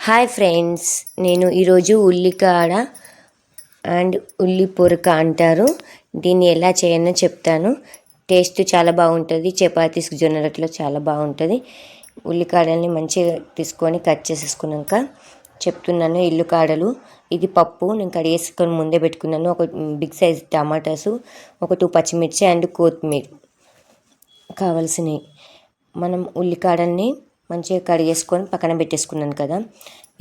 Hi friends, నేను ఈరోజు ఉల్లికాడ and ఉల్లి పొరక అంటారు. దీన్ని ఎలా చేయాలో చెప్తాను. టేస్ట్ చాలా బాగుంటుంది. చపాతీస్కి జొన్న రొట్టెలో చాలా బాగుంటుంది. ఉల్లికాడల్ని మంచిగా తీసుకొని కట్ చేసేసుకున్నాక చెప్తున్నాను. ఉల్లికాడలు ఇది పప్పు నేను కడిగేసుకొని ముందే పెట్టుకున్నాను. ఒక బిగ్ సైజ్ టమాటాసు, ఒక 2 పచ్చిమిర్చి అండ్ కొత్తిమీర కావాల్సినవి. మనం ఉల్లికాడల్ని మంచిగా కడిగేసుకొని పక్కన పెట్టేసుకున్నాను కదా.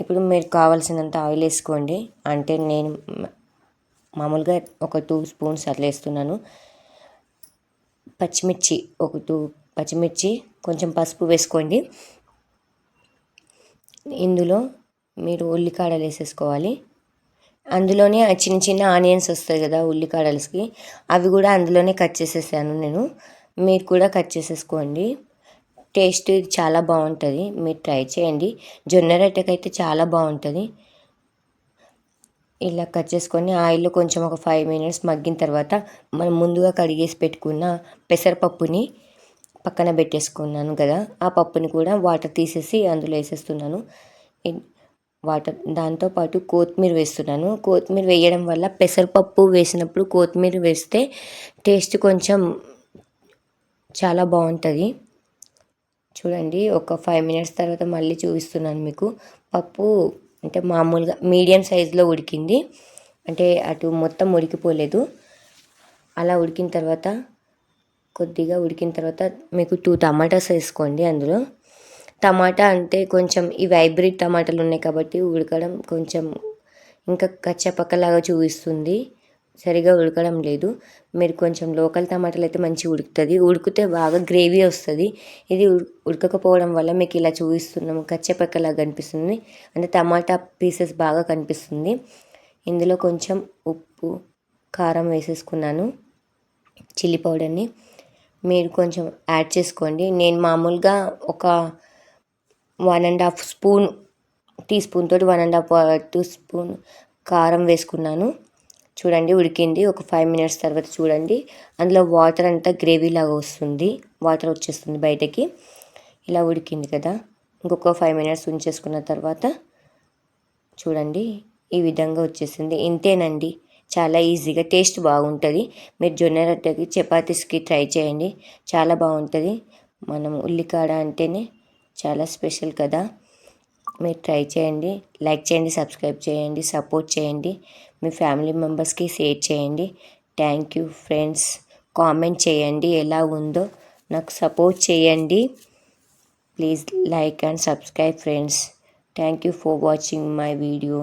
ఇప్పుడు మీరు కావాల్సినంత ఆయిల్ వేసుకోండి. అంటే నేను మామూలుగా ఒక 2 స్పూన్స్ అట్లా వేస్తున్నాను. పచ్చిమిర్చి ఒక 2 పచ్చిమిర్చి, కొంచెం పసుపు వేసుకోండి. ఇందులో మీరు ఉల్లికాడలు వేసేసుకోవాలి. అందులోనే చిన్న చిన్న ఆనియన్స్ వస్తాయి కదా ఉల్లికాడలకి, అవి కూడా అందులోనే కట్ చేసేసాను నేను. మీరు కూడా కట్ చేసేసుకోండి. టేస్ట్ చాలా బాగుంటుంది. మీరు ట్రై చేయండి. జొన్న రొట్టెకైతే చాలా బాగుంటుంది. ఇలా కట్ చేసుకొని ఆయిల్లో కొంచెం ఒక 5 మినిట్స్ మగ్గిన తర్వాత మనం ముందుగా కడిగేసి పెట్టుకున్న పెసరపప్పుని పక్కన పెట్టేసుకున్నాను కదా, ఆ పప్పుని కూడా వాటర్ తీసేసి అందులో వేసేస్తున్నాను. వాటర్ దాంతోపాటు కొత్తిమీర వేస్తున్నాను. కొత్తిమీర వేయడం వల్ల పెసరపప్పు వేసినప్పుడు కొత్తిమీర వేస్తే టేస్ట్ కొంచెం చాలా బాగుంటుంది. చూడండి, ఒక 5 మినిట్స్ తర్వాత మళ్ళీ చూపిస్తున్నాను మీకు. పప్పు అంటే మామూలుగా మీడియం సైజులో ఉడికింది, అంటే అటు మొత్తం ఉడికిపోలేదు. అలా ఉడికిన తర్వాత కొద్దిగా ఉడికిన తర్వాత మీకు 2 టమాటాస్ వేసుకోండి. అందులో టమాటా అంటే కొంచెం ఇవి హైబ్రిడ్ టమాటాలు ఉన్నాయి కాబట్టి ఉడకడం కొంచెం ఇంకా కచ్చపక్కలాగా చూపిస్తుంది, సరిగా ఉడకడం లేదు. మీరు కొంచెం లోకల్ టమాటాలు అయితే మంచిగా ఉడుకుతుంది. ఉడికితే బాగా గ్రేవీ వస్తుంది. ఇది ఉడకకపోవడం వల్ల మీకు ఇలా చూపిస్తున్నాము, కచ్చపక్కలాగా కనిపిస్తుంది. అంటే టమాటా పీసెస్ బాగా కనిపిస్తుంది. ఇందులో కొంచెం ఉప్పు, కారం వేసేసుకున్నాను. చిల్లీ పౌడర్ని మీరు కొంచెం యాడ్ చేసుకోండి. నేను మామూలుగా ఒక 1.5 స్పూన్, టీ స్పూన్ తోటి 1.5 స్పూన్ కారం వేసుకున్నాను. చూడండి, ఉడికింది. ఒక 5 మినిట్స్ తర్వాత చూడండి, అందులో వాటర్ అంతా గ్రేవీ లాగా వస్తుంది, వాటర్ వచ్చేస్తుంది బయటకి. ఇలా ఉడికింది కదా. ఇంకొక 5 మినిట్స్ ఉంచేసుకున్న తర్వాత చూడండి, ఈ విధంగా వచ్చేసింది. ఇంతేనండి, చాలా ఈజీగా టేస్ట్ బాగుంటుంది. మీరు జొన్న రొట్టెకి చపాతీస్కి ట్రై చేయండి, చాలా బాగుంటుంది. మనం ఉల్లికాడ అంటేనే చాలా స్పెషల్ కదా. మీరు ట్రై చేయండి, లైక్ చేయండి, సబ్స్క్రైబ్ చేయండి, సపోర్ట్ చేయండి, మీ ఫ్యామిలీ మెంబర్స్కి షేర్ చేయండి. Thank you friends. కామెంట్ చేయండి ఎలా ఉందో, నాకు సపోర్ట్ చేయండి. Please like and subscribe friends. Thank you for watching my video.